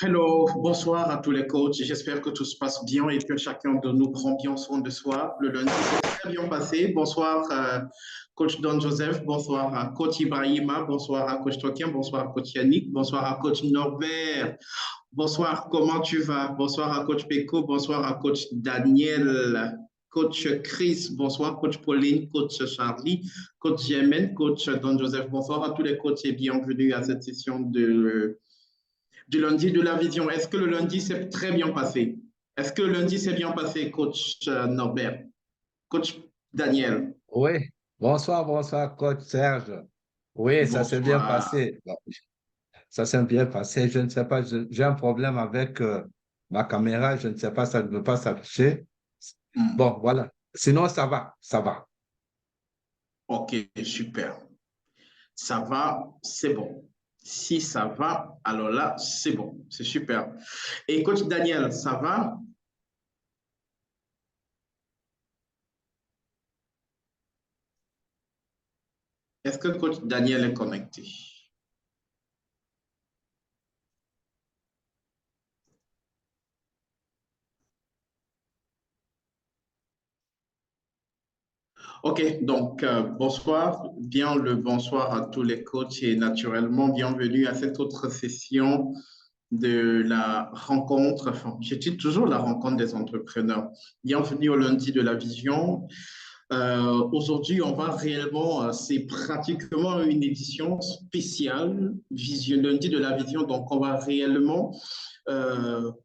Hello, bonsoir à tous les coachs. J'espère que tout se passe bien et que chacun de nous prend bien soin de soi. Le lundi s'est très bien passé. Bonsoir, coach Don Joseph. Bonsoir à coach Ibrahima. Bonsoir à coach Tokiem. Bonsoir à coach Yannick. Bonsoir à coach Norbert. Bonsoir, comment tu vas? Bonsoir à coach Peko. Bonsoir à coach Daniel. Coach Chris, bonsoir, coach Pauline, coach Charlie, coach Jemen, coach Don Joseph. Bonsoir à tous les coachs et bienvenue à cette session du lundi de la vision. Est-ce que le lundi s'est très bien passé? Est-ce que le lundi s'est bien passé, coach Norbert? Coach Daniel, Oui, bonsoir, coach Serge. Oui, ça s'est bien bonsoir. passé. Bon, ça s'est bien passé. Je ne sais pas, j'ai un problème avec ma caméra. Je ne sais pas, ça ne veut pas s'afficher. Hmm. Bon, voilà. Sinon, ça va, ça va. Ok, super. Ça va, c'est bon. Si ça va, alors là, c'est bon. C'est super. Et coach Daniel, ça va? Est-ce que coach Daniel est connecté? Ok, donc bonsoir, bien le bonsoir à tous les coachs et naturellement bienvenue à cette autre session de la rencontre, enfin, je dis toujours la rencontre des entrepreneurs. Bienvenue au lundi de la vision. Aujourd'hui, on va réellement, c'est pratiquement une édition spéciale, vision, lundi de la vision, donc on va réellement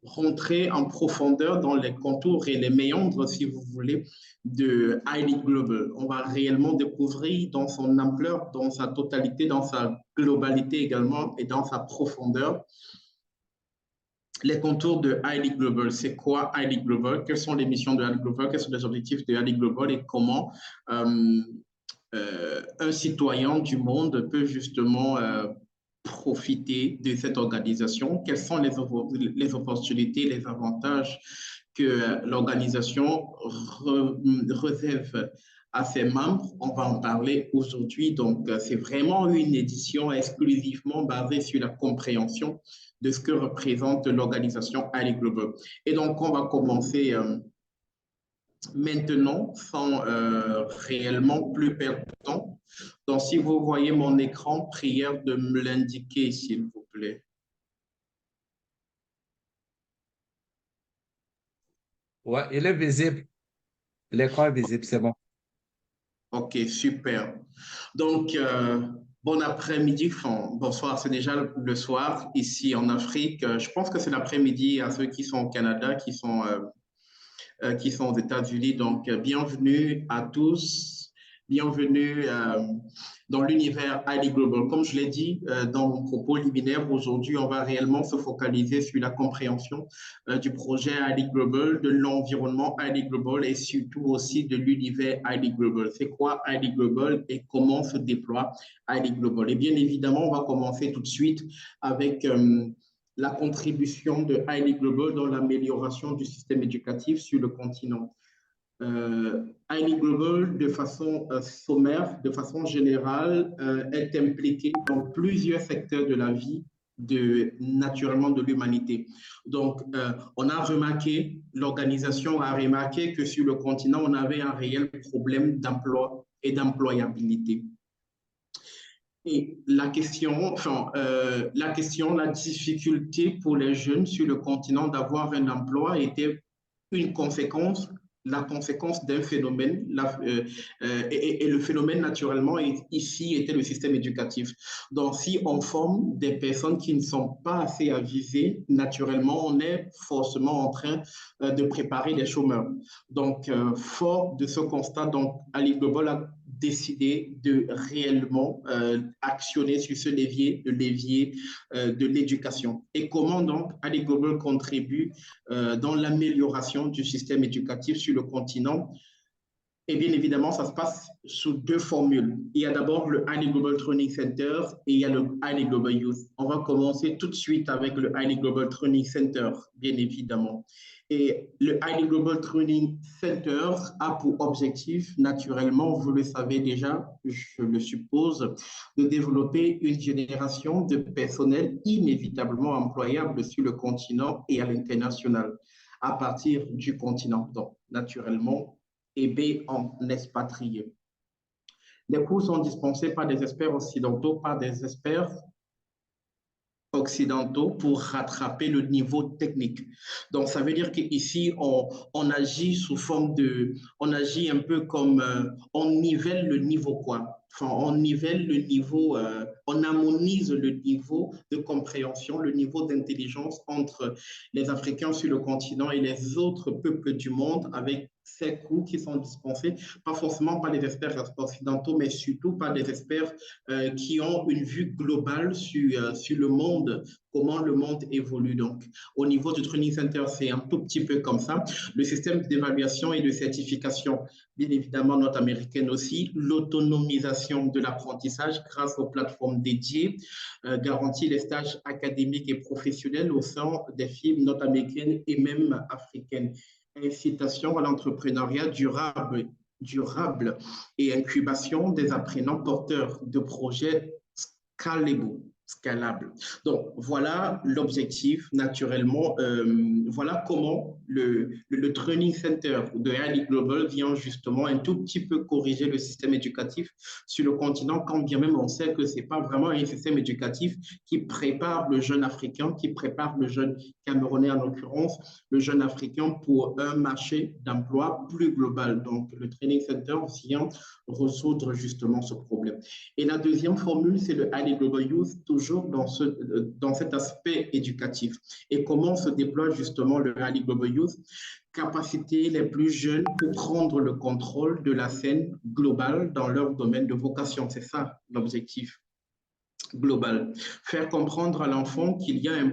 rentrer en profondeur dans les contours et les méandres, si vous voulez, de Highly Global. On va réellement découvrir dans son ampleur, dans sa totalité, dans sa globalité également et dans sa profondeur les contours de Highly Global. C'est quoi Highly Global? Quelles sont les missions de Highly Global? Quels sont les objectifs de Highly Global et comment un citoyen du monde peut justement profiter de cette organisation? Quelles sont les opportunités, les avantages que l'organisation réserve à ses membres? On va en parler aujourd'hui. Donc, c'est vraiment une édition exclusivement basée sur la compréhension de ce que représente l'organisation Ali Global. Et donc, on va commencer maintenant sans réellement plus perdre de temps. Donc, si vous voyez mon écran, prière de me l'indiquer, s'il vous plaît. Ouais, il est visible. L'écran est visible, c'est bon. OK, super. Donc, bon après-midi, enfin, bonsoir, c'est déjà le soir ici en Afrique. Je pense que c'est l'après-midi à ceux qui sont au Canada, qui sont aux États-Unis. Donc, bienvenue à tous. Bienvenue dans l'univers Highly Global. Comme je l'ai dit dans mon propos liminaire, aujourd'hui, on va réellement se focaliser sur la compréhension du projet Highly Global, de l'environnement Highly Global et surtout aussi de l'univers Highly Global. C'est quoi Highly Global et comment se déploie Highly Global? Et bien évidemment, on va commencer tout de suite avec la contribution de Highly Global dans l'amélioration du système éducatif sur le continent. Highly Global, de façon sommaire, de façon générale, est impliqué dans plusieurs secteurs de la vie naturellement de l'humanité. Donc, on a remarqué, l'organisation a remarqué que sur le continent, on avait un réel problème d'emploi et d'employabilité. Et la difficulté pour les jeunes sur le continent d'avoir un emploi était une conséquence, la conséquence d'un phénomène, et le phénomène naturellement ici était le système éducatif. Donc, si on forme des personnes qui ne sont pas assez avisées, naturellement, on est forcément en train de préparer des chômeurs. Donc, fort de ce constat, donc, Ali Global a décidé de réellement actionner sur ce levier, le levier de l'éducation. Et comment donc Ali Global contribue dans l'amélioration du système éducatif sur le continent? Et bien évidemment, ça se passe sous deux formules. Il y a d'abord le Haile Global Training Center et il y a le Haile Global Youth. On va commencer tout de suite avec le Haile Global Training Center, bien évidemment. Et le Haile Global Training Center a pour objectif, naturellement, vous le savez déjà, je le suppose, de développer une génération de personnel inévitablement employable sur le continent et à l'international, à partir du continent. Donc, naturellement, et B en expatriés. Les cours sont dispensés par des experts occidentaux, par des experts occidentaux pour rattraper le niveau technique. Donc, ça veut dire qu'ici, on agit sous forme de, on agit un peu comme, on nivelle le niveau quoi. Enfin, on nivelle le niveau, on harmonise le niveau de compréhension, le niveau d'intelligence entre les Africains sur le continent et les autres peuples du monde avec ces cours qui sont dispensés, pas forcément par les experts occidentaux, mais surtout par des experts qui ont une vue globale sur le monde, comment le monde évolue. Donc, au niveau du Training Center, c'est un tout petit peu comme ça. Le système d'évaluation et de certification, bien évidemment nord-américaine aussi, l'autonomisation de l'apprentissage grâce aux plateformes dédiées, garantit les stages académiques et professionnels au sein des firmes nord-américaines et même africaines. Incitation à l'entrepreneuriat durable et incubation des apprenants porteurs de projets scalables. Donc, voilà l'objectif, naturellement. Voilà comment le Training Center de Haile Global vient justement un tout petit peu corriger le système éducatif sur le continent, quand bien même on sait que ce n'est pas vraiment un système éducatif qui prépare le jeune Africain, qui prépare le jeune Camerounais en l'occurrence, le jeune Africain pour un marché d'emploi plus global. Donc, le Training Center vient résoudre justement ce problème. Et la deuxième formule, c'est le Haile Global Youth, toujours dans cet aspect éducatif. Et comment se déploie justement le Haile Global Youth? Capaciter les plus jeunes pour prendre le contrôle de la scène globale dans leur domaine de vocation. C'est ça l'objectif global. Faire comprendre à l'enfant qu'il a un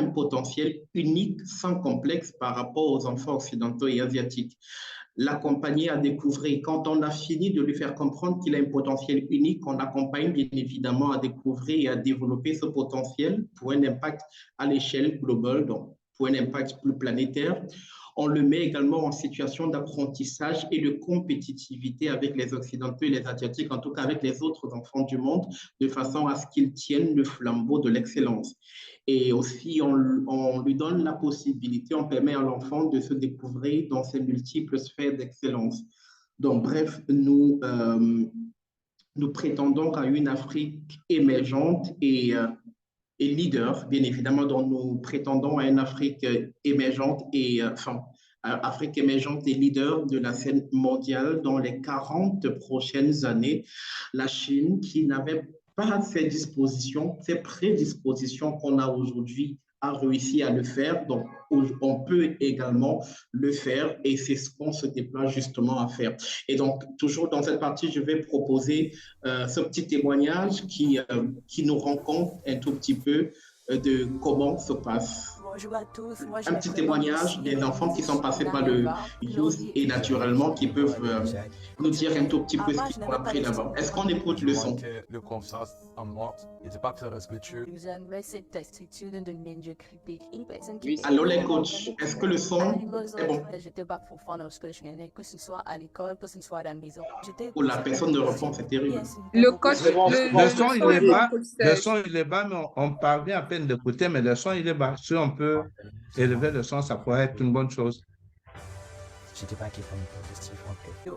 potentiel unique, sans complexe par rapport aux enfants occidentaux et asiatiques. L'accompagner à découvrir. Quand on a fini de lui faire comprendre qu'il a un potentiel unique, on l'accompagne bien évidemment à découvrir et à développer ce potentiel pour un impact à l'échelle globale, donc pour un impact plus planétaire. On le met également en situation d'apprentissage et de compétitivité avec les Occidentaux et les Asiatiques, en tout cas avec les autres enfants du monde, de façon à ce qu'ils tiennent le flambeau de l'excellence. Et aussi, on lui donne la possibilité, on permet à l'enfant de se découvrir dans ses multiples sphères d'excellence. Donc, bref, nous prétendons à une Afrique émergente et leader, bien évidemment, dont nous prétendons à une Afrique émergente Afrique émergente et leader de la scène mondiale dans les 40 prochaines années. La Chine, qui n'avait pas ces dispositions, ces prédispositions qu'on a aujourd'hui, a réussi à le faire. Donc, on peut également le faire et c'est ce qu'on se déploie justement à faire. Et donc, toujours dans cette partie, je vais proposer ce petit témoignage qui nous rend compte un tout petit peu de comment se passe. Bonjour à tous. Moi, Un petit témoignage des enfants qui sont passés par le youth et naturellement qui peuvent nous dire un tout petit peu ce qu'ils ont appris là-bas. Est-ce qu'on écoute le son? Le confiance en moi, il n'était pas très respectueux. Allô les coachs, est-ce que le son est bon? Ou la personne ne répond, c'est terrible. Le coach, Le son, il est bas. Le son, il est bas, mais on parvient à peine d'écouter, mais le son, il est bas. Si on peut élever le son, ça pourrait être une bonne chose. J'étais pas capable de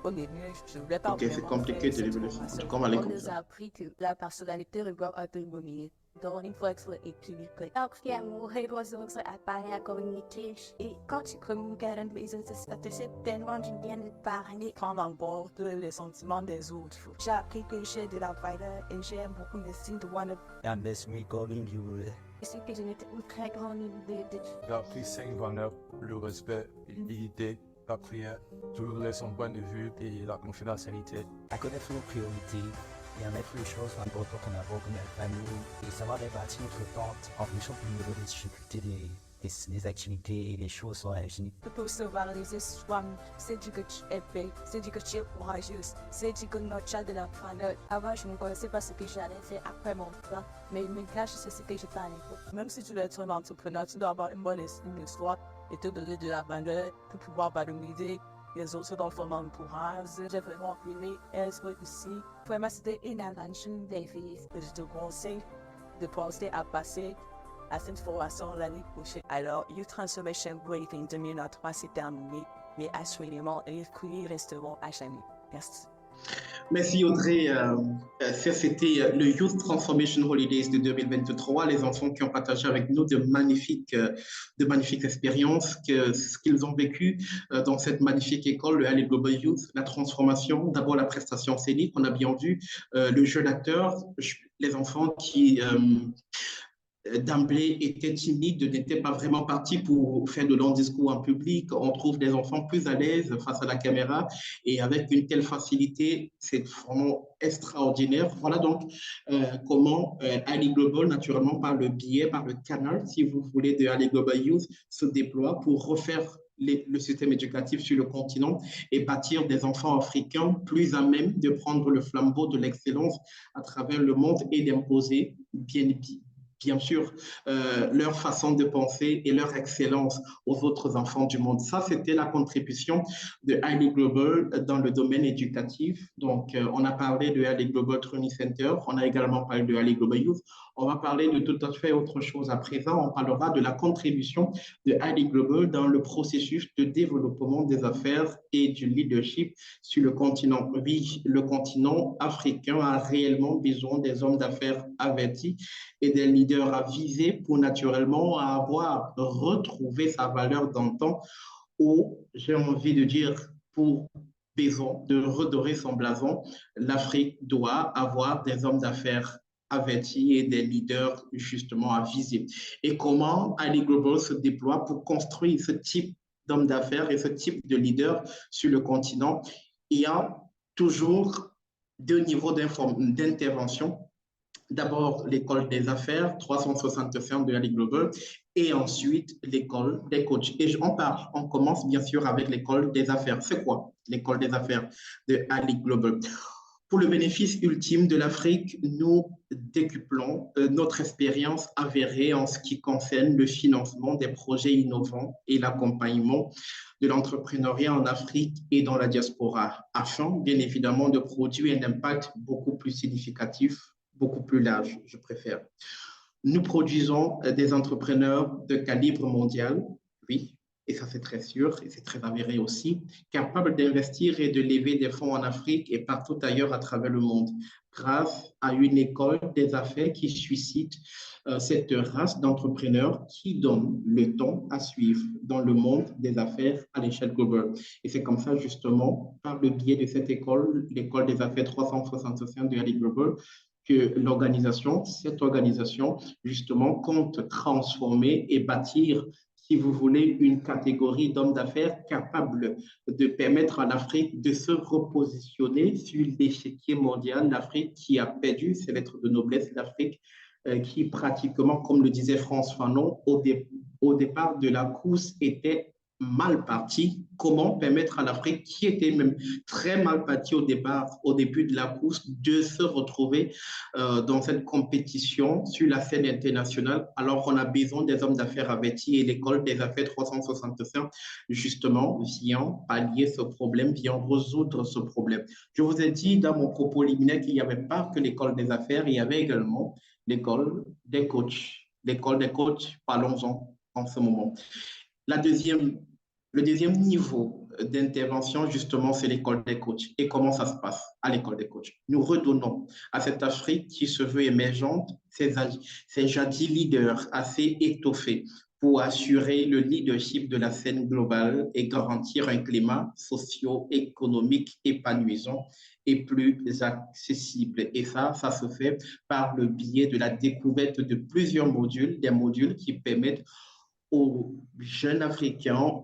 au début, je voulais pas. Ok, c'est compliqué d'élever le son. En tout cas, on va aller On comme nous a ça. appris que la personnalité regarde un peu dominée. Donc, il faut être équilibré. Après, amour et ressources à parler, à communiquer. Et quand tu communiques à une personne, c'est tellement du bien de parler. Prendre en bord les sentiments des autres. J'ai appris que j'ai de la valeur et j'ai beaucoup d'estime de moi. And this week, calling you. C'est que je n'étais une très grande idée de... J'ai appris 5 valeurs, le respect, l'unité, la prière, toujours son point de vue et la confidentialité. À connaître nos priorités et à mettre les choses importantes en avant comme la famille et savoir répartir notre temps en fonction du niveau de difficulté des activités et des choses sur la vie. Pour sauver les espoirs, c'est du que tu es belle, c'est du que tu es courageuse, c'est du que notre de la planète. Avant, je ne connaissais pas ce que j'allais faire après mon plan, mais maintenant, je sais ce que je plane. Même si tu veux être un entrepreneur, tu dois avoir une bonne histoire et te donner de la valeur pour pouvoir valoriser les autres dans le monde pour j'ai vraiment aimé être ici. Vraiment, c'était une invention des filles. Je te conseille de penser à passer à cette formation l'année prochaine. Alors, Youth Transformation Briefing 2023, c'est terminé, mais assurément, les courriers resteront à jamais. Merci. Merci Audrey. Ça, c'était le Youth Transformation Holidays de 2023. Les enfants qui ont partagé avec nous de magnifiques expériences, ce qu'ils ont vécu dans cette magnifique école, le Alley Global Youth, la transformation, d'abord la prestation scénique, on a bien vu, le jeu d'acteur, les enfants qui d'emblée étaient timides, n'étaient pas vraiment partis pour faire de longs discours en public. On trouve des enfants plus à l'aise face à la caméra et avec une telle facilité, c'est vraiment extraordinaire. Voilà donc comment Ali Global, naturellement par le biais, par le canal, si vous voulez, de Ali Global Youth, se déploie pour refaire le système éducatif sur le continent et bâtir des enfants africains plus à même de prendre le flambeau de l'excellence à travers le monde et d'imposer bien sûr, leur façon de penser et leur excellence aux autres enfants du monde. Ça, c'était la contribution de Highly Global dans le domaine éducatif. Donc, on a parlé de Highly Global Training Center, on a également parlé de Highly Global Youth. On va parler de tout à fait autre chose à présent. On parlera de la contribution de Highly Global dans le processus de développement des affaires et du leadership sur le continent. Oui, le continent africain a réellement besoin des hommes d'affaires avertis et des leaders avisés pour naturellement avoir retrouvé sa valeur d'antan ou, j'ai envie de dire, pour besoin de redorer son blason, l'Afrique doit avoir des hommes d'affaires avertis et des leaders justement avisés. Et comment Ali Global se déploie pour construire ce type d'hommes d'affaires et ce type de leaders sur le continent? Il y a toujours deux niveaux d'intervention. D'abord, l'école des affaires, 365 de Ali Global, et ensuite l'école des coachs. Et on commence bien sûr avec l'école des affaires. C'est quoi l'école des affaires de Ali Global? Pour le bénéfice ultime de l'Afrique, nous décuplons notre expérience avérée en ce qui concerne le financement des projets innovants et l'accompagnement de l'entrepreneuriat en Afrique et dans la diaspora, afin bien évidemment de produire un impact beaucoup plus significatif, beaucoup plus large, je préfère. Nous produisons des entrepreneurs de calibre mondial, oui, et ça c'est très sûr, et c'est très avéré aussi, capables d'investir et de lever des fonds en Afrique et partout ailleurs à travers le monde, grâce à une école des affaires qui suscite cette race d'entrepreneurs qui donne le ton à suivre dans le monde des affaires à l'échelle globale. Et c'est comme ça, justement, par le biais de cette école, l'école des affaires 365 de Ali Global, que cette organisation, justement, compte transformer et bâtir, si vous voulez, une catégorie d'hommes d'affaires capables de permettre à l'Afrique de se repositionner sur l'échiquier mondial. L'Afrique qui a perdu ses lettres de noblesse, l'Afrique qui pratiquement, comme le disait Frantz Fanon, au départ de la course était mal parti. Comment permettre à l'Afrique, qui était même très mal partie au début de la course, de se retrouver dans cette compétition sur la scène internationale, alors qu'on a besoin des hommes d'affaires avertis et l'école des affaires 365, justement, vient pallier ce problème, vient résoudre ce problème. Je vous ai dit dans mon propos liminaire qu'il n'y avait pas que l'école des affaires, il y avait également l'école des coachs. L'école des coachs, parlons-en en ce moment. Le deuxième niveau d'intervention, justement, c'est l'école des coachs. Et comment ça se passe à l'école des coachs? Nous redonnons à cette Afrique qui se veut émergente ses jadis leaders assez étoffés pour assurer le leadership de la scène globale et garantir un climat socio-économique épanouissant et plus accessible. Et ça se fait par le biais de la découverte de plusieurs modules, des modules qui permettent aux jeunes Africains,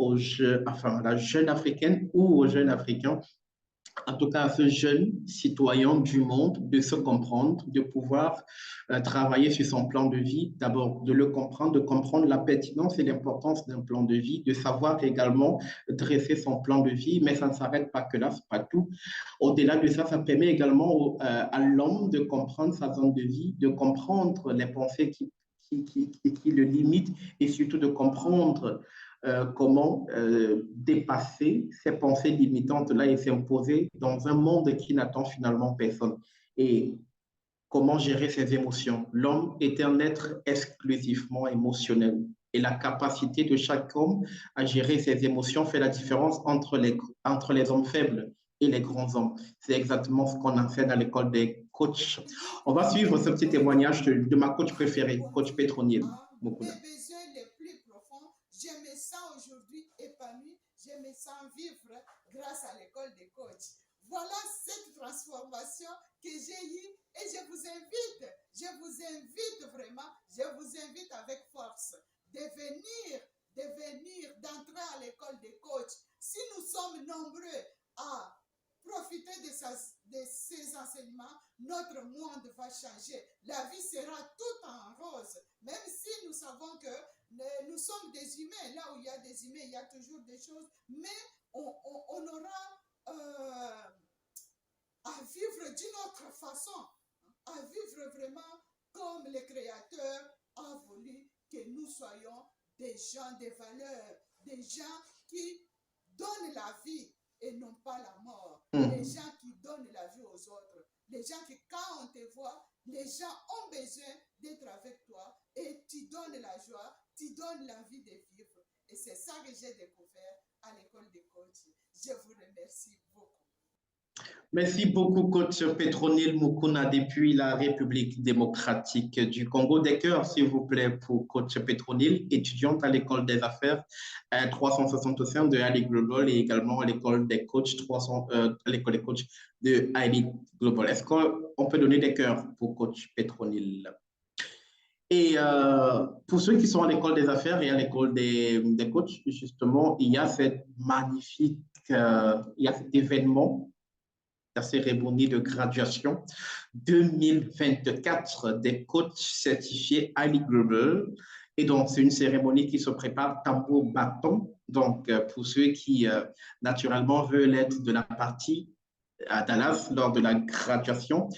la jeune Africaine ou aux jeunes Africains en tout cas à ce jeune citoyen du monde, de se comprendre, de pouvoir travailler sur son plan de vie, d'abord de le comprendre, de comprendre la pertinence et l'importance d'un plan de vie, de savoir également dresser son plan de vie, mais ça ne s'arrête pas que là, c'est pas tout. Au-delà de ça, ça permet également à l'homme de comprendre sa zone de vie, de comprendre les pensées qui le limitent et surtout de comprendre comment dépasser ces pensées limitantes-là et s'imposer dans un monde qui n'attend finalement personne. Et comment gérer ses émotions. L'homme est un être exclusivement émotionnel. Et la capacité de chaque homme à gérer ses émotions fait la différence entre les hommes faibles et les grands hommes. C'est exactement ce qu'on enseigne à l'école des coachs. On va suivre ce petit témoignage de ma coach préférée, coach Petronil Mukuna. Je me sens aujourd'hui épanoui, je me sens vivre grâce à l'école des coachs. Voilà cette transformation que j'ai eue et je vous invite vraiment, je vous invite avec force de venir, d'entrer à l'école des coachs. Si nous sommes nombreux à profiter de ces enseignements, notre monde va changer. La vie sera tout en rose, même si nous savons que nous sommes des humains. Là où il y a des humains, il y a toujours des choses, mais on aura à vivre d'une autre façon, à vivre vraiment comme le Créateur a voulu que nous soyons des gens de valeur, des gens qui donnent la vie et non pas la mort, des gens qui donnent la vie aux autres, des gens qui, quand on te voit, les gens ont besoin d'être avec toi et tu donnes la joie, tu donnes l'envie de vivre. Et c'est ça que j'ai découvert à l'école des coachs. Je vous remercie beaucoup. Merci beaucoup, coach Petronil Mukuna, depuis la République démocratique du Congo. Des cœurs, s'il vous plaît, pour coach Petronil, étudiante à l'école des affaires 365 de Ali Global et également à l'école des coachs l'école des coachs de Ali Global. Est-ce qu'on peut donner des cœurs pour coach Petronil? Et pour ceux qui sont à l'école des affaires et à l'école des coachs, justement, il y a cette magnifique, il y a cet événement, la cérémonie de graduation 2024 des coachs certifiés Ali Global. Et donc, c'est une cérémonie qui se prépare tambour bâton. Donc, pour ceux qui, naturellement, veulent être de la partie à Dallas lors de la graduation,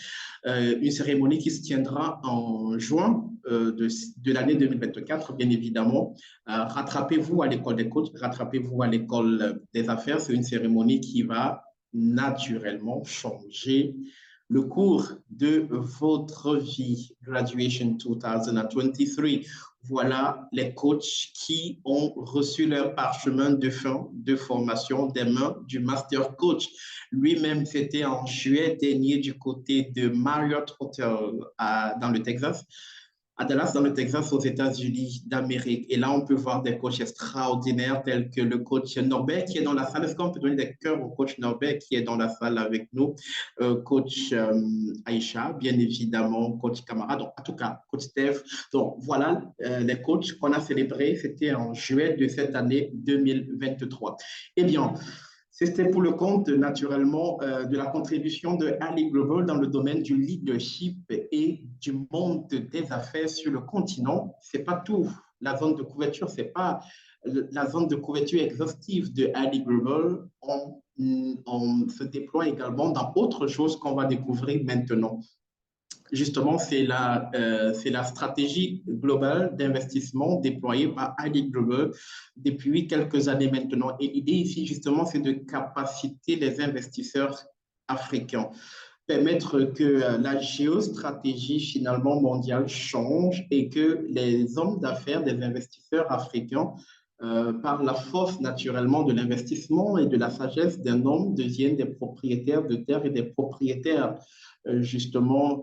une cérémonie qui se tiendra en juin de l'année 2024, bien évidemment. Rattrapez-vous à l'école des coachs, rattrapez-vous à l'école des affaires. C'est une cérémonie qui va naturellement changer le cours de votre vie. Graduation 2023. Voilà les coachs qui ont reçu leur parchemin de fin de formation des mains du Master Coach. Lui-même, c'était en juillet dernier du côté de Marriott Hotel dans le Texas, à Dallas, dans le Texas, aux États-Unis d'Amérique. Et là, on peut voir des coachs extraordinaires tels que le coach Norbert qui est dans la salle. Est-ce qu'on peut donner des cœurs au coach Norbert qui est dans la salle avec nous? Coach Aïcha, bien évidemment, coach Camara. Donc, en tout cas, coach Steph. Donc, voilà les coachs qu'on a célébrés. C'était en juillet de cette année 2023. Eh bien, c'était pour le compte, naturellement, de la contribution de Ali Global dans le domaine du leadership et du monde des affaires sur le continent. Ce n'est pas tout. La zone de couverture, ce n'est pas la zone de couverture exhaustive de Ali Global. On se déploie également dans autre chose qu'on va découvrir maintenant. Justement, c'est la stratégie globale d'investissement déployée par Ali Global depuis quelques années maintenant. Et l'idée ici, justement, c'est de capaciter les investisseurs africains, permettre que la géostratégie finalement mondiale change et que les hommes d'affaires des investisseurs africains, par la force naturellement de l'investissement et de la sagesse d'un homme, deviennent des propriétaires de terres et des propriétaires justement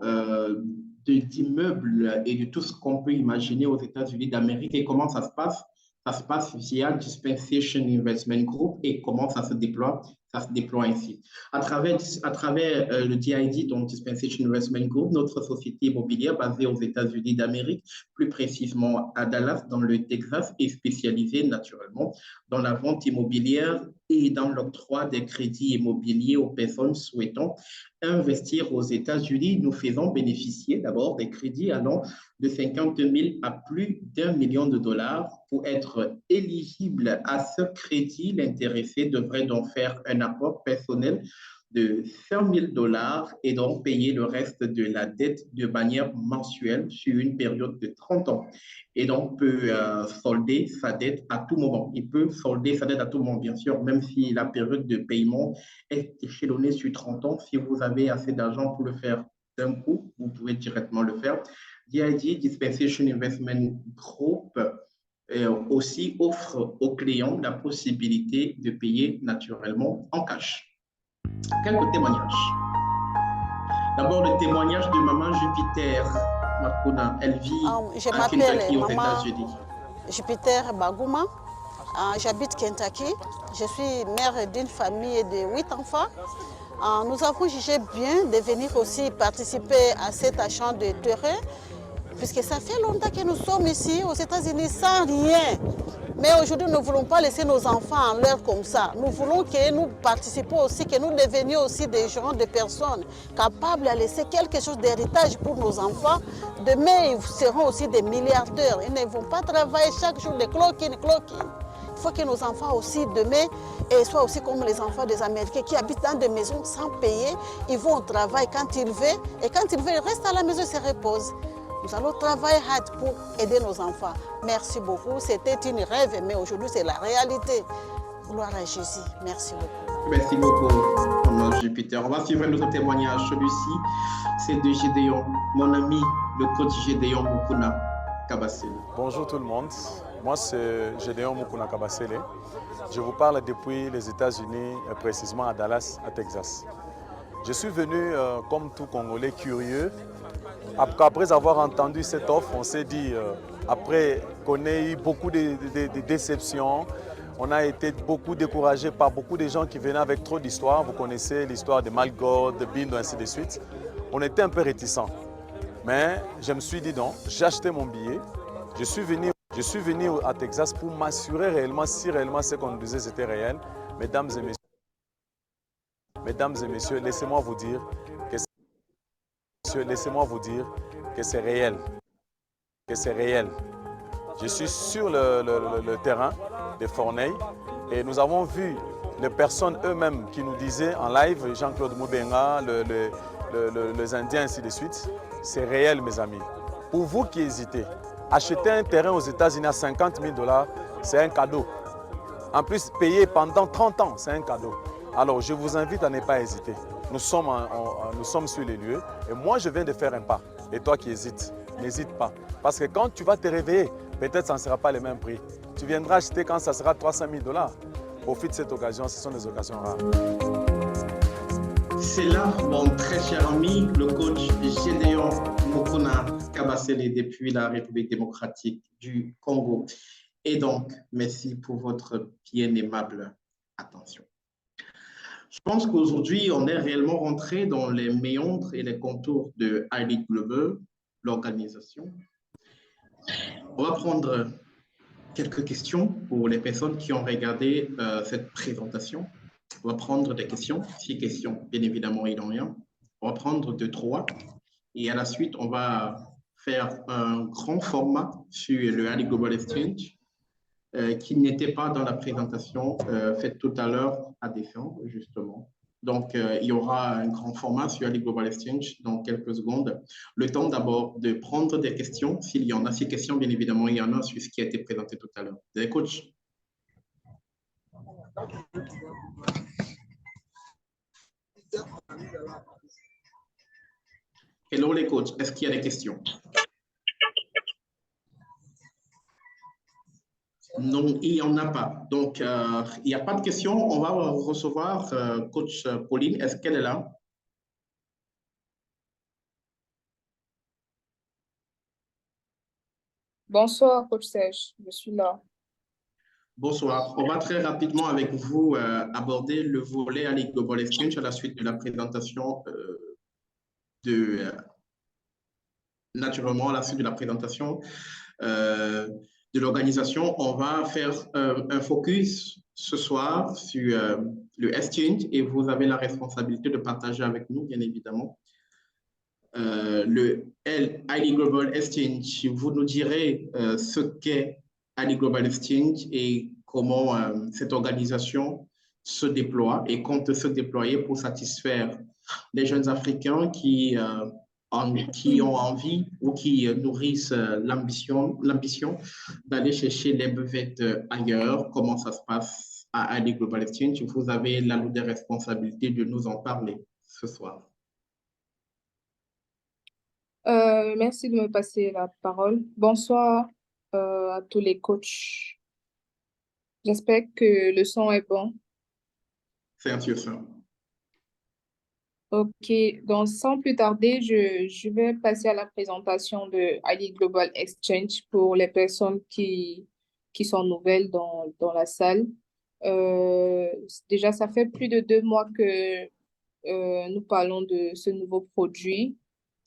d'immeubles et de tout ce qu'on peut imaginer aux États-Unis d'Amérique. Et comment ça se passe? Ça se passe via Dispensation Investment Group. Et comment ça se déploie? ça se déploie ainsi. À travers le DID, donc Dispensation Investment Group, notre société immobilière basée aux États-Unis d'Amérique, plus précisément à Dallas, dans le Texas, est spécialisée naturellement dans la vente immobilière et dans l'octroi des crédits immobiliers aux personnes souhaitant investir aux États-Unis. Nous faisons bénéficier d'abord des crédits allant de 50 000 à plus d'1 million de dollars. Pour être éligible à ce crédit, l'intéressé devrait donc faire un apport personnel de 100 000 dollars et donc payer le reste de la dette de manière mensuelle sur une période de 30 ans. Et donc peut solder sa dette à tout moment. Il peut solder sa dette à tout moment, bien sûr, même si la période de paiement est échelonnée sur 30 ans. Si vous avez assez d'argent pour le faire d'un coup, vous pouvez directement le faire. DID, Dispensation Investment Group, aussi offre aux clients la possibilité de payer naturellement en cash. Quelques témoignages. D'abord, le témoignage de maman Jupiter Makuna. Elle vit à Kentucky, aux États-Unis. Jupiter Bagouma. J'habite Kentucky. Je suis mère d'une famille de 8 enfants. Nous avons jugé bien de venir aussi participer à cet achat de terrain, puisque ça fait longtemps que nous sommes ici aux États-Unis sans rien. Mais aujourd'hui, nous ne voulons pas laisser nos enfants en l'air comme ça. Nous voulons que nous participions aussi, que nous devenions aussi des gens, des personnes capables de laisser quelque chose d'héritage pour nos enfants. Demain, ils seront aussi des milliardaires. Ils ne vont pas travailler chaque jour des clock-in. Il faut que nos enfants aussi demain soient aussi comme les enfants des Américains qui habitent dans des maisons sans payer. Ils vont au travail quand ils veulent et quand ils veulent, ils restent à la maison et se reposent. Nous allons travailler hard pour aider nos enfants. Merci beaucoup. C'était une rêve, mais aujourd'hui, c'est la réalité. Gloire à Jésus. Merci beaucoup. Merci beaucoup, maman Jupiter. On va suivre notre témoignage. Celui-ci, c'est de Gédéon, mon ami, le coach Gédéon Mukuna Kabasele. Bonjour tout le monde. Moi, c'est Gédéon Mukuna Kabasele. Je vous parle depuis les États-Unis, précisément à Dallas, à Texas. Je suis venu, comme tout Congolais, curieux. Après avoir entendu cette offre, on s'est dit, après qu'on ait eu beaucoup de déceptions, on a été beaucoup découragé par beaucoup de gens qui venaient avec trop d'histoires. Vous connaissez l'histoire de Malgod, de Bindo, ainsi de suite. On était un peu réticents. Mais je me suis dit non, j'ai acheté mon billet. Je suis venu à Texas pour m'assurer réellement si réellement ce qu'on nous disait c'était réel. Mesdames et messieurs, laissez-moi vous dire que c'est réel. Je suis sur le terrain de Forneil et nous avons vu les personnes eux-mêmes qui nous disaient en live, Jean-Claude Moubenga, les Indiens, ainsi de suite. C'est réel, mes amis. Pour vous qui hésitez, acheter un terrain aux États-Unis à 50 000 $, c'est un cadeau. En plus, payer pendant 30 ans, c'est un cadeau. Alors, je vous invite à ne pas hésiter. Nous sommes sur les lieux et moi, je viens de faire un pas. Et toi qui hésites, n'hésite pas. Parce que quand tu vas te réveiller, peut-être ça ne sera pas le même prix. Tu viendras acheter quand ça sera 300 000 $. Profite de cette occasion, ce sont des occasions rares. C'est là, mon très cher ami, le coach Gédéon Mukuna Kabasele depuis la République démocratique du Congo. Et donc, merci pour votre bien aimable attention. Je pense qu'aujourd'hui, on est réellement rentré dans les méandres et les contours de ID Global, l'organisation. On va prendre quelques questions pour les personnes qui ont regardé cette présentation. On va prendre des questions, 6 questions, bien évidemment, il en y a. On va prendre 2, 3. Et à la suite, on va faire un grand format sur le ID Global Exchange qui n'était pas dans la présentation faite tout à l'heure à décembre, justement. Donc, il y aura un grand format sur ID Global Exchange dans quelques secondes. Le temps d'abord de prendre des questions, s'il y en a. Ces questions, bien évidemment, il y en a sur ce qui a été présenté tout à l'heure. Des coachs? Hello les coachs, est-ce qu'il y a des questions? Non, il n'y en a pas. Donc, il n'y a pas de questions. On va recevoir coach Pauline. Est-ce qu'elle est là? Bonsoir, coach Serge. Je suis là. Bonsoir. On va très rapidement avec vous aborder le volet Ali Global Exchange à la suite de la présentation de, euh, naturellement, à la suite de la présentation euh, de l'organisation. On va faire un focus ce soir sur le exchange et vous avez la responsabilité de partager avec nous, bien évidemment. Le Ali Global Exchange, vous nous direz ce qu'est Ali Global Exchange et comment cette organisation se déploie et compte se déployer pour satisfaire les jeunes Africains qui ont envie ou qui nourrissent l'ambition d'aller chercher les beuvettes ailleurs. Comment ça se passe à Ali Global Exchange? Vous avez la lourde responsabilité de nous en parler ce soir. Merci de me passer la parole. Bonsoir à tous les coachs. J'espère que le son est bon. C'est un ça. Ok, donc sans plus tarder, je vais passer à la présentation de Ali Global Exchange pour les personnes qui sont nouvelles dans la salle. Déjà, ça fait plus de 2 mois que nous parlons de ce nouveau produit.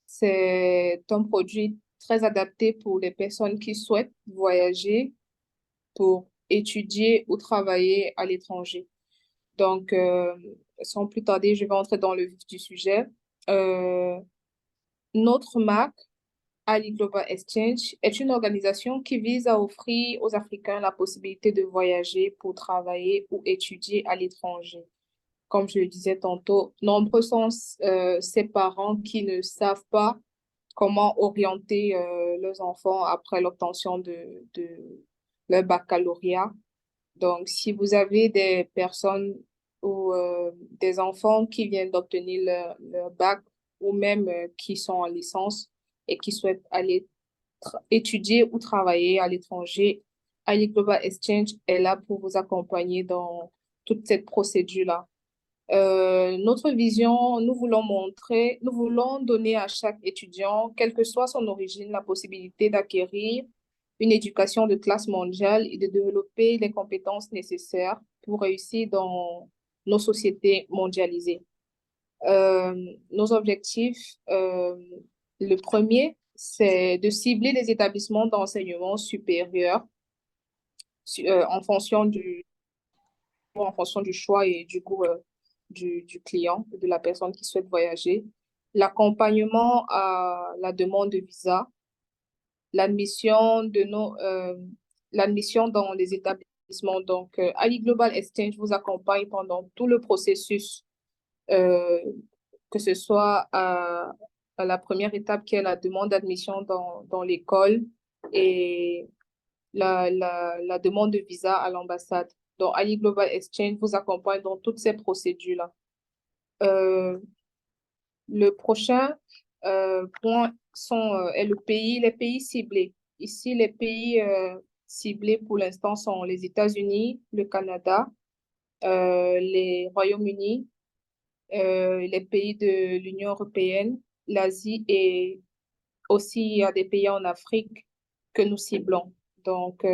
C'est un produit très adapté pour les personnes qui souhaitent voyager pour étudier ou travailler à l'étranger. Donc, sans plus tarder, je vais entrer dans le vif du sujet. Notre marque, Ali Global Exchange, est une organisation qui vise à offrir aux Africains la possibilité de voyager pour travailler ou étudier à l'étranger. Comme je le disais tantôt, nombreux sont ces parents qui ne savent pas comment orienter leurs enfants après l'obtention de leur baccalauréat. Donc, si vous avez des personnes ou des enfants qui viennent d'obtenir leur bac ou même qui sont en licence et qui souhaitent aller étudier ou travailler à l'étranger, Ali Global Exchange est là pour vous accompagner dans toute cette procédure-là. Notre vision, nous voulons donner à chaque étudiant, quelle que soit son origine, la possibilité d'acquérir une éducation de classe mondiale et de développer les compétences nécessaires pour réussir dans nos sociétés mondialisées. Nos objectifs, le premier, c'est de cibler les établissements d'enseignement supérieur en fonction du choix et du goût du client, de la personne qui souhaite voyager, l'accompagnement à la demande de visa, l'admission dans les établissements. Donc, Ali Global Exchange vous accompagne pendant tout le processus, que ce soit à la première étape qui est la demande d'admission dans l'école et la demande de visa à l'ambassade. Donc, Ali Global Exchange vous accompagne dans toutes ces procédures-là. Le prochain point est les pays ciblés. Ici, les pays ciblés pour l'instant sont les États-Unis, le Canada, les Royaumes-Unis, les pays de l'Union européenne, l'Asie et aussi il y a des pays en Afrique que nous ciblons. Donc,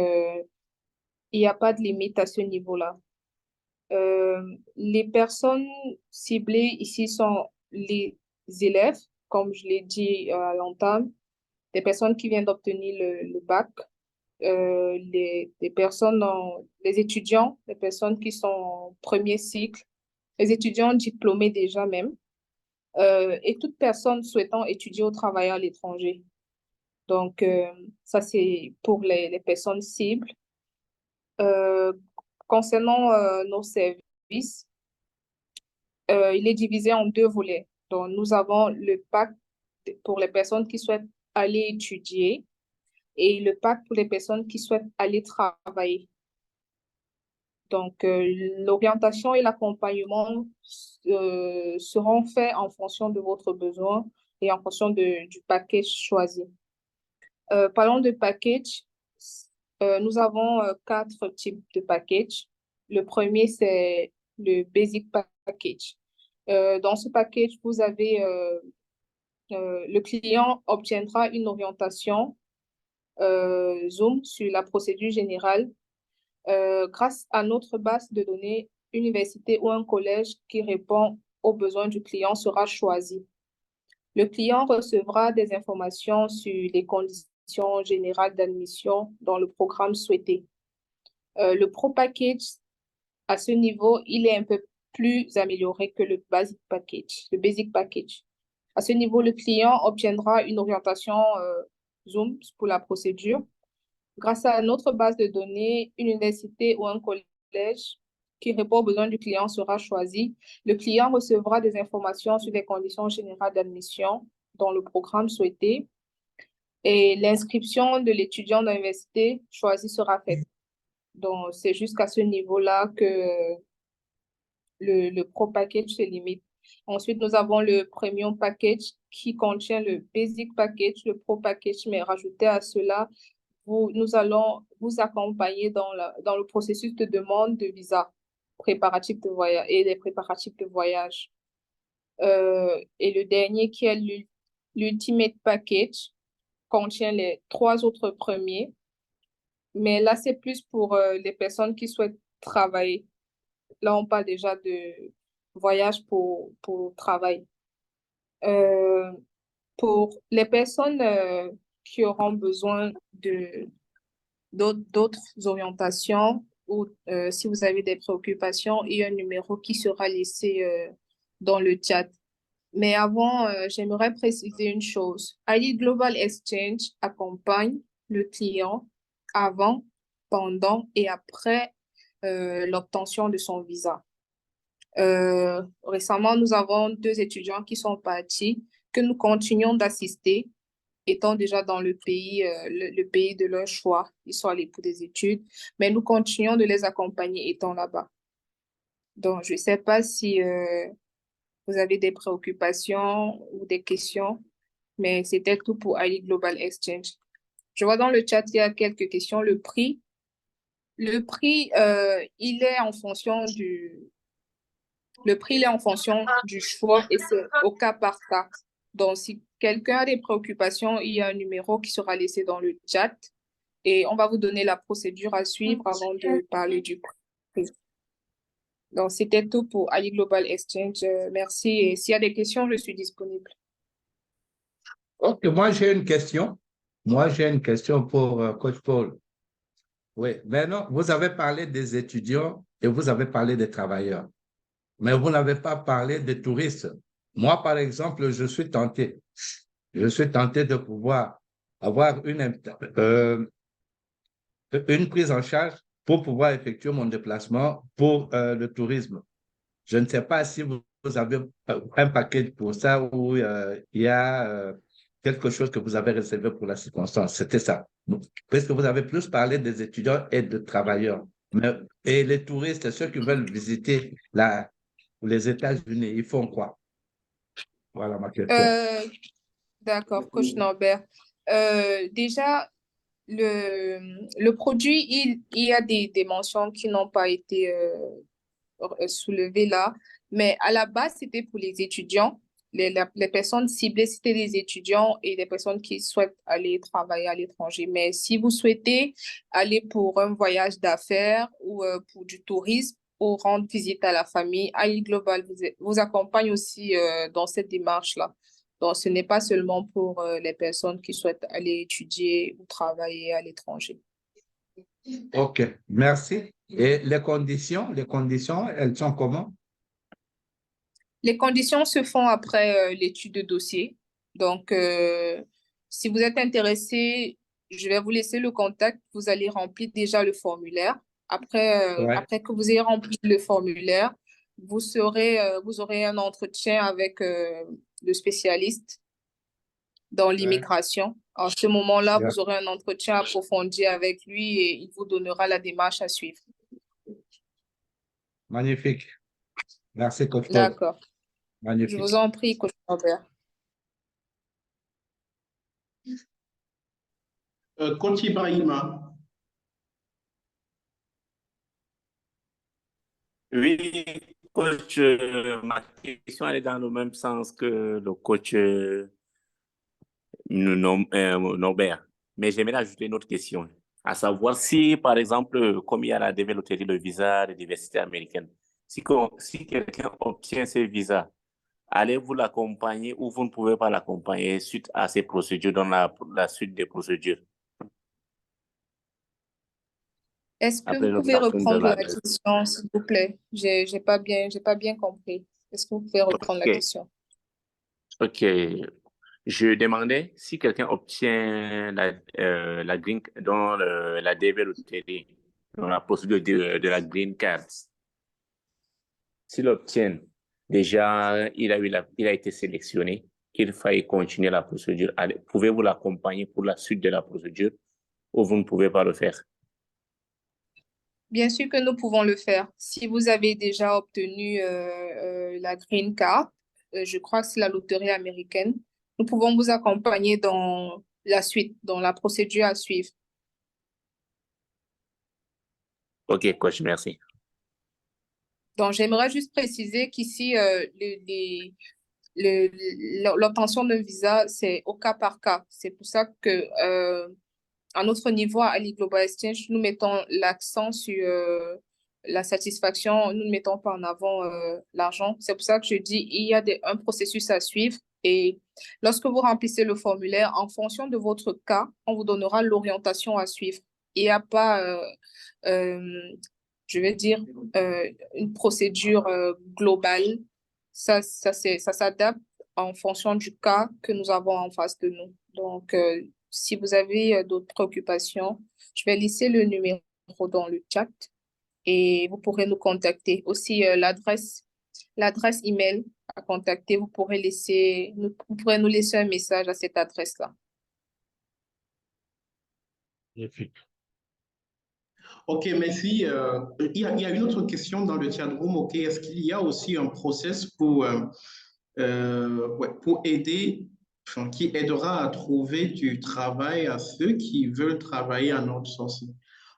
il n'y a pas de limite à ce niveau-là. Les personnes ciblées ici sont les élèves, comme je l'ai dit à l'entame, des personnes qui viennent d'obtenir le bac, les étudiants, les personnes qui sont en premier cycle, les étudiants diplômés déjà même, et toute personne souhaitant étudier ou travailler à l'étranger. Donc, ça, c'est pour les personnes cibles. Concernant nos services, il est divisé en 2 volets. Donc, nous avons le pack pour les personnes qui souhaitent aller étudier et le pack pour les personnes qui souhaitent aller travailler. Donc, l'orientation et l'accompagnement seront faits en fonction de votre besoin et en fonction du package choisi. Parlons de package. Nous avons 4 types de package. Le premier, c'est le Basic Package. Dans ce package, vous avez le client obtiendra une orientation Zoom sur la procédure générale grâce à notre base de données, une université ou un collège qui répond aux besoins du client sera choisi. Le client recevra des informations sur les conditions générales d'admission dans le programme souhaité. Le Pro Package, à ce niveau, il est un peu plus amélioré que le Basic Package. À ce niveau, le client obtiendra une orientation Zoom pour la procédure. Grâce à notre base de données, une université ou un collège qui répond aux besoins du client sera choisi. Le client recevra des informations sur les conditions générales d'admission dans le programme souhaité et l'inscription de l'étudiant dans l'université choisi sera faite. Donc, c'est jusqu'à ce niveau-là que le Pro Package se limite. Ensuite, nous avons le Premium Package qui contient le Basic Package, le Pro Package, mais rajouté à cela, nous allons vous accompagner dans le processus de demande de visa, préparatifs de voyage et les préparatifs de voyage. Et le dernier qui est l'Ultimate Package contient les 3 autres premiers, mais là, c'est plus pour les personnes qui souhaitent travailler. Là, on parle déjà de voyage pour travail. Pour les personnes qui auront besoin d'autres orientations ou si vous avez des préoccupations, il y a un numéro qui sera laissé dans le chat. Mais avant, j'aimerais préciser une chose. ID Global Exchange accompagne le client avant, pendant et après l'obtention de son visa. Récemment, nous avons 2 étudiants qui sont partis, que nous continuons d'assister, étant déjà dans le pays de leur choix. Ils sont allés pour des études, mais nous continuons de les accompagner étant là-bas. Donc, je ne sais pas si vous avez des préoccupations ou des questions, mais c'était tout pour ID Global Exchange. Je vois dans le chat, il y a quelques questions. Le prix, il est en fonction du choix et c'est au cas par cas. Donc, si quelqu'un a des préoccupations, il y a un numéro qui sera laissé dans le chat et on va vous donner la procédure à suivre avant de parler du prix. Donc, c'était tout pour ID Global Exchange. Merci. Et s'il y a des questions, je suis disponible. Ok, moi j'ai une question. Moi j'ai une question pour Coach Paul. Oui, maintenant, vous avez parlé des étudiants et vous avez parlé des travailleurs, mais vous n'avez pas parlé des touristes. Moi, par exemple, je suis tenté de pouvoir avoir une prise en charge pour pouvoir effectuer mon déplacement pour le tourisme. Je ne sais pas si vous avez un paquet pour ça ou il y a quelque chose que vous avez réservé pour la circonstance. C'était ça. Parce que vous avez plus parlé des étudiants et des travailleurs. Et les touristes, ceux qui veulent visiter les États-Unis, ils font quoi? Voilà ma question. D'accord, Coach Norbert. Déjà, le produit, il y a des mentions qui n'ont pas été soulevées là, mais à la base, c'était pour les étudiants. Les personnes ciblées, c'était les étudiants et les personnes qui souhaitent aller travailler à l'étranger. Mais si vous souhaitez aller pour un voyage d'affaires ou pour du tourisme ou rendre visite à la famille, ID Global vous accompagne aussi dans cette démarche-là. Donc, ce n'est pas seulement pour les personnes qui souhaitent aller étudier ou travailler à l'étranger. OK, merci. Et les conditions, elles sont comment? Les conditions se font après l'étude de dossier. Donc, si vous êtes intéressé, je vais vous laisser le contact. Vous allez remplir déjà le formulaire. Après que vous ayez rempli le formulaire, vous aurez un entretien avec le spécialiste dans l'immigration. À ce moment-là, vous aurez un entretien approfondi avec lui et il vous donnera la démarche à suivre. Magnifique. Merci, Coach Paul. D'accord. Magnifique. Je vous en prie, Coach Robert. Coach Ibrahima. Oui, coach, ma question elle est dans le même sens que le coach Norbert. Mais j'aimerais ajouter une autre question. À savoir si, par exemple, comme il y a la développerie de visa de diversité américaine, si quelqu'un obtient ce visa, allez-vous l'accompagner ou vous ne pouvez pas l'accompagner suite à ces procédures, dans la suite des procédures? Est-ce que Après vous pouvez l'obtention de reprendre la... la question, s'il vous plaît? J'ai pas bien compris. Est-ce que vous pouvez reprendre la Ok, question? ok. Je demandais si quelqu'un obtient la green, dans la DV, dans la procédure de la green card, s'il l'obtient, déjà, il a été sélectionné, il faille continuer la procédure. Pouvez-vous l'accompagner pour la suite de la procédure ou vous ne pouvez pas le faire? Bien sûr que nous pouvons le faire. Si vous avez déjà obtenu la green card, je crois que c'est la loterie américaine, nous pouvons vous accompagner dans la suite, dans la procédure à suivre. Ok, coach, merci. Donc, j'aimerais juste préciser qu'ici, l'obtention d'un visa, c'est au cas par cas. C'est pour ça que, à notre niveau, à Ali Global Exchange, nous mettons l'accent sur la satisfaction, nous ne mettons pas en avant l'argent. C'est pour ça que je dis il y a un processus à suivre. Et lorsque vous remplissez le formulaire, en fonction de votre cas, on vous donnera l'orientation à suivre. Il n'y a pas, je vais dire, une procédure globale. Ça s'adapte en fonction du cas que nous avons en face de nous. Donc, si vous avez d'autres préoccupations, je vais laisser le numéro dans le chat et vous pourrez nous contacter. Aussi, l'adresse email à contacter, vous pourrez nous laisser un message à cette adresse-là. Ok, merci. Il y a une autre question dans le chat room. Ok, est-ce qu'il y a aussi un process pour aider, enfin, qui aidera à trouver du travail à ceux qui veulent travailler en outsourcing?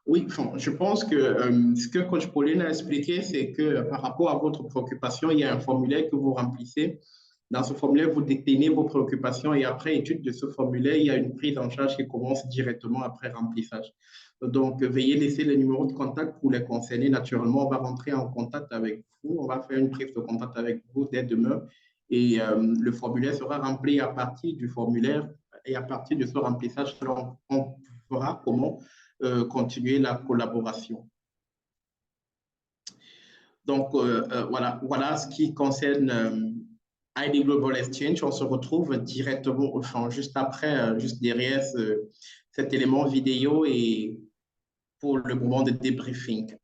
Oui, enfin, je pense que ce que Coach Pauline a expliqué, c'est que par rapport à votre préoccupation, il y a un formulaire que vous remplissez. Dans ce formulaire, vous déclinez vos préoccupations et après étude de ce formulaire, il y a une prise en charge qui commence directement après remplissage. Donc, veuillez laisser le numéro de contact pour les concerner. Naturellement, on va rentrer en contact avec vous. On va faire une prise de contact avec vous dès demain. Et le formulaire sera rempli à partir du formulaire. Et à partir de ce remplissage, on verra comment continuer la collaboration. Donc, voilà ce qui concerne ID Global Exchange. On se retrouve directement, enfin, juste après, juste derrière cet élément vidéo et pour le moment de débriefing.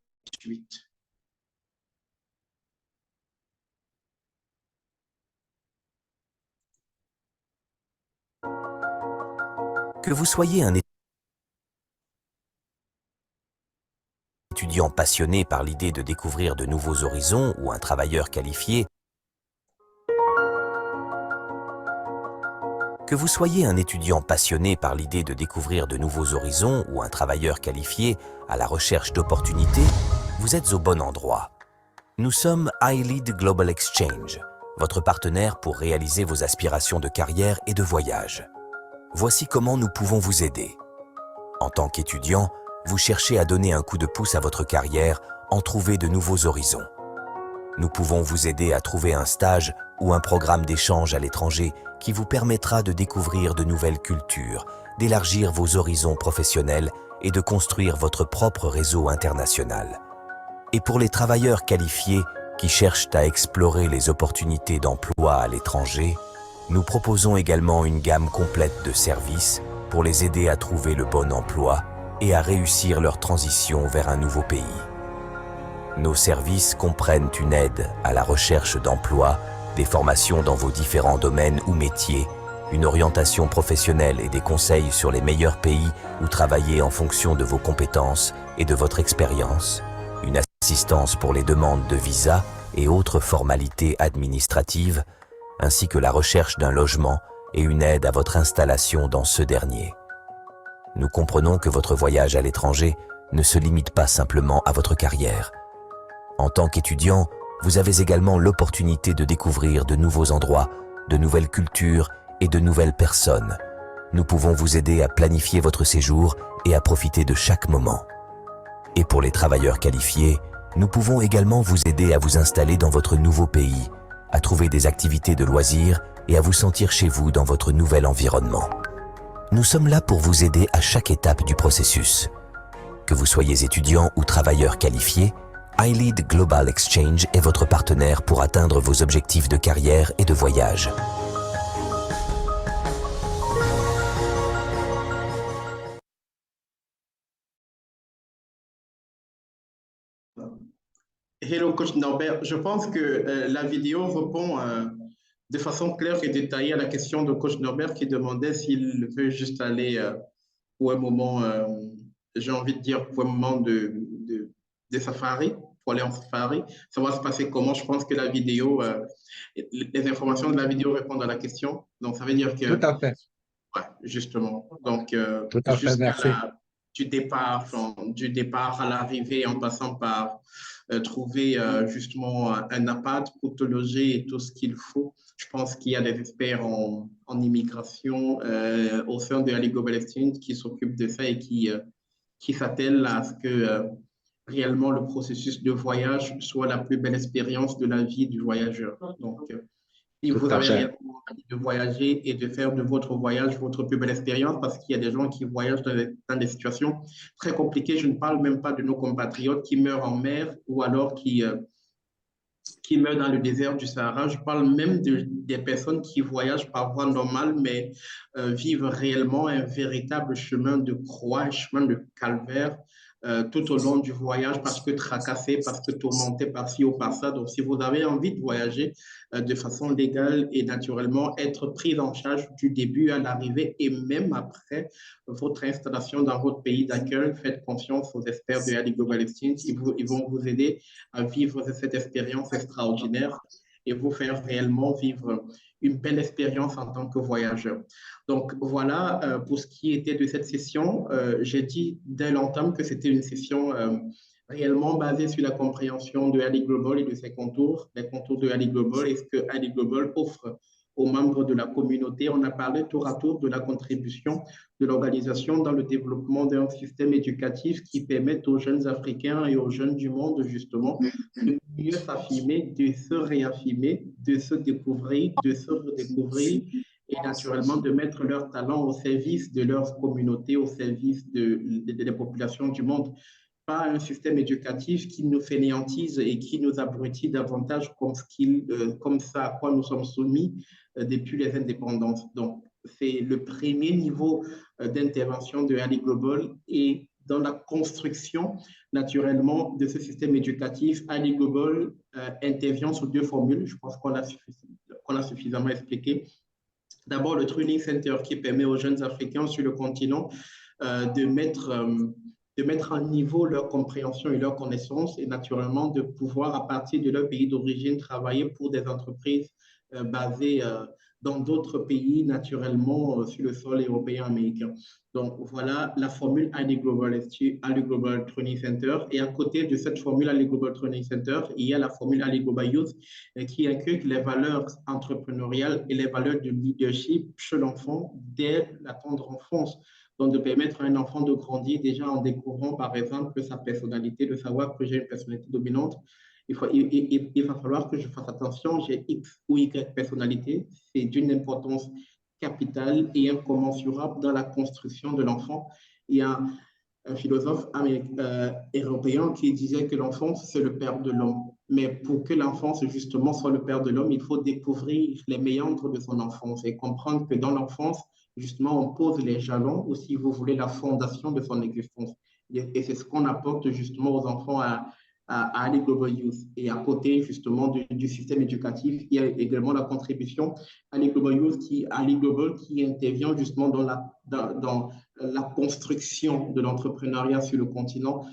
Que vous soyez un étudiant passionné par l'idée de découvrir de nouveaux horizons ou un travailleur qualifié, que vous soyez un étudiant passionné par l'idée de découvrir de nouveaux horizons ou un travailleur qualifié à la recherche d'opportunités, vous êtes au bon endroit. Nous sommes iLead Global Exchange, votre partenaire pour réaliser vos aspirations de carrière et de voyage. Voici comment nous pouvons vous aider. En tant qu'étudiant, vous cherchez à donner un coup de pouce à votre carrière, en trouver de nouveaux horizons. Nous pouvons vous aider à trouver un stage ou un programme d'échange à l'étranger qui vous permettra de découvrir de nouvelles cultures, d'élargir vos horizons professionnels et de construire votre propre réseau international. Et pour les travailleurs qualifiés qui cherchent à explorer les opportunités d'emploi à l'étranger, nous proposons également une gamme complète de services pour les aider à trouver le bon emploi et à réussir leur transition vers un nouveau pays. Nos services comprennent une aide à la recherche d'emploi, des formations dans vos différents domaines ou métiers, une orientation professionnelle et des conseils sur les meilleurs pays où travailler en fonction de vos compétences et de votre expérience, une assistance pour les demandes de visa et autres formalités administratives, ainsi que la recherche d'un logement et une aide à votre installation dans ce dernier. Nous comprenons que votre voyage à l'étranger ne se limite pas simplement à votre carrière. En tant qu'étudiant, vous avez également l'opportunité de découvrir de nouveaux endroits, de nouvelles cultures et de nouvelles personnes. nous pouvons vous aider à planifier votre séjour et à profiter de chaque moment. Et pour les travailleurs qualifiés, nous pouvons également vous aider à vous installer dans votre nouveau pays, à trouver des activités de loisirs et à vous sentir chez vous dans votre nouvel environnement. Nous sommes là pour vous aider à chaque étape du processus. Que vous soyez étudiant ou travailleur qualifié, iLead Global Exchange est votre partenaire pour atteindre vos objectifs de carrière et de voyage. Hello, coach Norbert. Je pense que la vidéo répond de façon claire et détaillée à la question de coach Norbert qui demandait s'il veut juste aller pour un moment, j'ai envie de dire, pour un moment de safari, pour aller en safari. Ça va se passer comment? Je pense que la vidéo, les informations de la vidéo répondent à la question. Donc, ça veut dire que… Tout à fait. Ouais, justement. Donc, Tout à fait, merci. du départ à l'arrivée, en passant par trouver justement un appart pour te loger et tout ce qu'il faut. Je pense qu'il y a des experts en immigration au sein de Ali Global Exchange qui s'occupent de ça et qui s'attellent à ce que réellement le processus de voyage soit la plus belle expérience de la vie du voyageur. Donc, si vous avez réellement envie de voyager et de faire de votre voyage votre plus belle expérience, parce qu'il y a des gens qui voyagent dans des situations très compliquées. Je ne parle même pas de nos compatriotes qui meurent en mer ou alors qui meurent dans le désert du Sahara. Je parle même des personnes qui voyagent par voie normale, mais vivent réellement un véritable chemin de croix, un chemin de calvaire tout au long du voyage parce que tracassés, parce que tourmentés par-ci ou par-ça. Donc, si vous avez envie de voyager de façon légale et naturellement, être pris en charge du début à l'arrivée et même après votre installation dans votre pays d'accueil, faites confiance aux experts de Ali Global Exchange. Ils vont vous aider à vivre cette expérience extraordinaire et vous faire réellement vivre une belle expérience en tant que voyageur. Donc voilà pour ce qui était de cette session. J'ai dit dès l'entame que c'était une session réellement basée sur la compréhension de Ali Global et de ses contours, les contours de Ali Global et ce que Ali Global offre aux membres de la communauté. On a parlé tour à tour de la contribution de l'organisation dans le développement d'un système éducatif qui permette aux jeunes Africains et aux jeunes du monde, justement, de mieux s'affirmer, de se réaffirmer, de se découvrir, de se redécouvrir et naturellement de mettre leur talent au service de leur communauté, au service des populations du monde. Pas un système éducatif qui nous fainéantise et qui nous abrutit davantage comme ça à quoi nous sommes soumis depuis les indépendances. Donc, c'est le premier niveau d'intervention de Ali Global et dans la construction, naturellement, de ce système éducatif, Ali Global intervient sur deux formules. Je pense qu'on l'a suffisamment expliqué. D'abord, le Training Center qui permet aux jeunes Africains sur le continent de mettre en niveau leur compréhension et leur connaissance et naturellement de pouvoir, à partir de leur pays d'origine, travailler pour des entreprises basées dans d'autres pays, naturellement, sur le sol européen américain. Donc, voilà la formule Ali Global Training Center. Et à côté de cette formule Ali Global Training Center, il y a la formule Ali Global Youth qui inculque les valeurs entrepreneuriales et les valeurs de leadership chez l'enfant dès la tendre enfance. Donc, de permettre à un enfant de grandir déjà en découvrant, par exemple, sa personnalité, de savoir que j'ai une personnalité dominante. Il va falloir que je fasse attention, j'ai X ou Y personnalité. C'est d'une importance capitale et incommensurable dans la construction de l'enfant. Il y a un philosophe européen qui disait que l'enfance, c'est le père de l'homme. Mais pour que l'enfance, justement, soit le père de l'homme, il faut découvrir les méandres de son enfance et comprendre que dans l'enfance, justement, on pose les jalons ou, si vous voulez, la fondation de son existence. Et c'est ce qu'on apporte justement aux enfants à Ali Global Youth. Et à côté, justement, du système éducatif, il y a également la contribution Ali Global Youth, Ali Global qui intervient justement dans la construction de l'entrepreneuriat sur le continent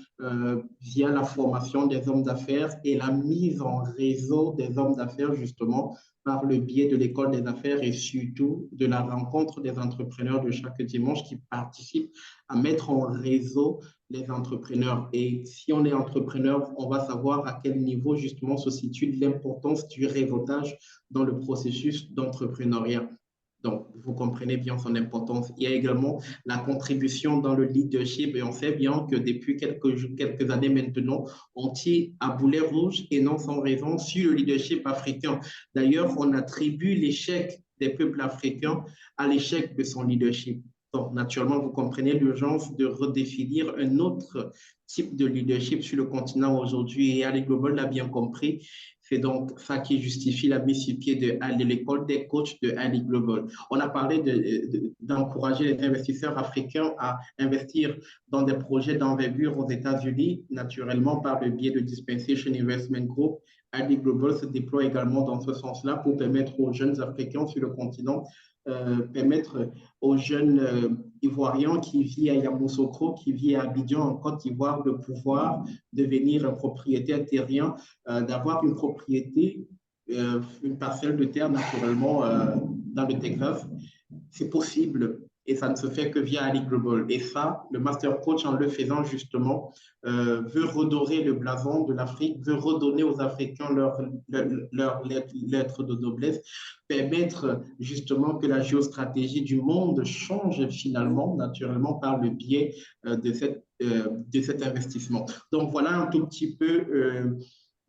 via la formation des hommes d'affaires et la mise en réseau des hommes d'affaires, justement, par le biais de l'école des affaires et surtout de la rencontre des entrepreneurs de chaque dimanche qui participent à mettre en réseau les entrepreneurs. Et si on est entrepreneur, on va savoir à quel niveau justement se situe l'importance du réseautage dans le processus d'entrepreneuriat. Donc, vous comprenez bien son importance. Il y a également la contribution dans le leadership et on sait bien que depuis quelques années maintenant, on tire à boulet rouge et non sans raison sur le leadership africain. D'ailleurs, on attribue l'échec des peuples africains à l'échec de son leadership. Donc, naturellement, vous comprenez l'urgence de redéfinir un autre type de leadership sur le continent aujourd'hui. Et Ali Global l'a bien compris. C'est donc ça qui justifie la mise sur pied de l'école des coachs de Ali Global. On a parlé d'encourager les investisseurs africains à investir dans des projets d'envergure aux États-Unis, naturellement par le biais de Dispensation Investment Group. Ali Global se déploie également dans ce sens-là pour permettre aux jeunes Africains sur le continent permettre aux jeunes Ivoiriens qui vivent à Yamoussoukro, qui vivent à Abidjan, en Côte d'Ivoire, de pouvoir devenir propriétaire terrien, d'avoir une propriété, une parcelle de terre naturellement dans le Texas. C'est possible et ça ne se fait que via Ali Global. Et ça, le Master Coach, en le faisant justement, veut redorer le blason de l'Afrique, veut redonner aux Africains leur lettre de noblesse, permettre justement que la géostratégie du monde change finalement, naturellement, par le biais de cet investissement. Donc voilà un tout petit peu,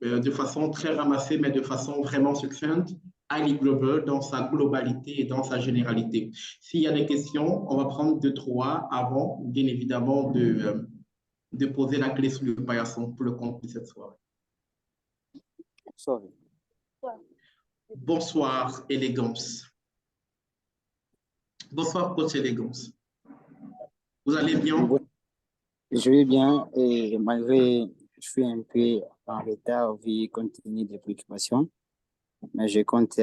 de façon très ramassée, mais de façon vraiment succincte, Ali Global dans sa globalité et dans sa généralité. S'il y a des questions, on va prendre 2-3 avant, bien évidemment, de poser la clé sous le paillasson pour le compte de cette soirée. Sorry. Bonsoir, Élégance. Bonsoir, coach Élégance. Vous allez bien? Je vais bien et malgré, je suis un peu en retard vu compte tenu des préoccupations, mais je compte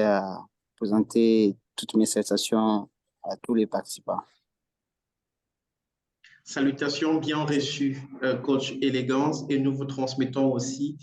présenter toutes mes sensations à tous les participants. Salutations bien reçues, coach Élégance, et nous vous transmettons aussi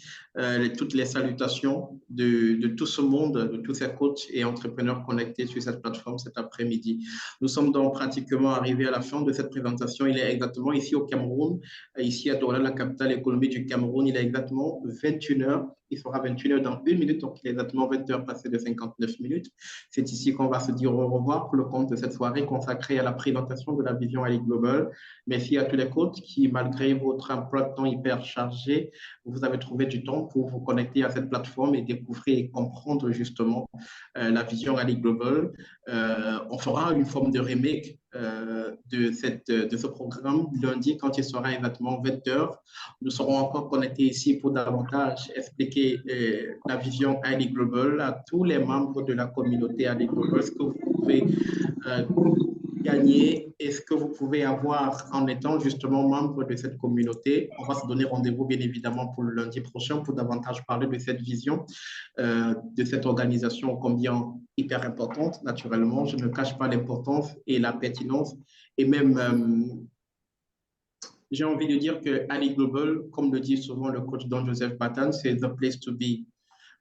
toutes les salutations de tout ce monde, de tous ces coachs et entrepreneurs connectés sur cette plateforme cet après-midi. Nous sommes donc pratiquement arrivés à la fin de cette présentation. Il est exactement ici au Cameroun, ici à Douala, la capitale économique du Cameroun, il est exactement 21h. Il sera 21h dans 1 minute, donc il est exactement 20h passé de 59 minutes. C'est ici qu'on va se dire au revoir pour le compte de cette soirée consacrée à la présentation de la vision Ali Global. Merci à tous les coachs qui, malgré votre emploi de temps hyper chargé, vous avez trouvé du temps pour vous connecter à cette plateforme et découvrir et comprendre justement la vision Ali Global. On fera une forme de remake de ce programme lundi quand il sera exactement 20h. Nous serons encore connectés ici pour davantage expliquer la vision Ali Global à tous les membres de la communauté Ali Global, ce que vous pouvez gagner et ce que vous pouvez avoir en étant justement membre de cette communauté. On va se donner rendez-vous bien évidemment pour le lundi prochain pour davantage parler de cette vision, de cette organisation combien hyper importante. Naturellement, je ne cache pas l'importance et la pertinence et même j'ai envie de dire que Ali Global, comme le dit souvent le coach Don Joseph Patan, c'est the place to be.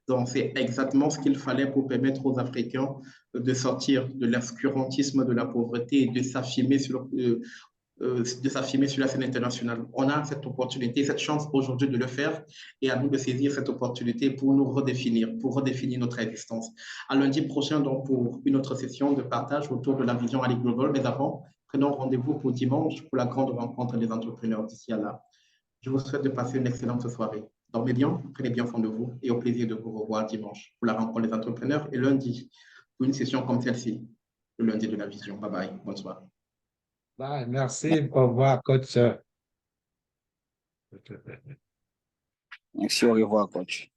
Donc, c'est exactement ce qu'il fallait pour permettre aux Africains de sortir de l'obscurantisme, de la pauvreté et de s'affirmer sur la scène internationale. On a cette opportunité, cette chance aujourd'hui de le faire et à nous de saisir cette opportunité pour nous redéfinir, pour redéfinir notre existence. À lundi prochain, donc, pour une autre session de partage autour de la vision Ali Global. Mais avant, prenons rendez-vous pour dimanche pour la grande rencontre des entrepreneurs d'ici à là. Je vous souhaite de passer une excellente soirée. Dormez bien, prenez bien soin de vous et au plaisir de vous revoir dimanche pour la rencontre des entrepreneurs et lundi pour une session comme celle-ci, le lundi de la vision. Bye bye, bonne soirée. Bye, merci, au revoir, coach. Merci, au revoir, coach.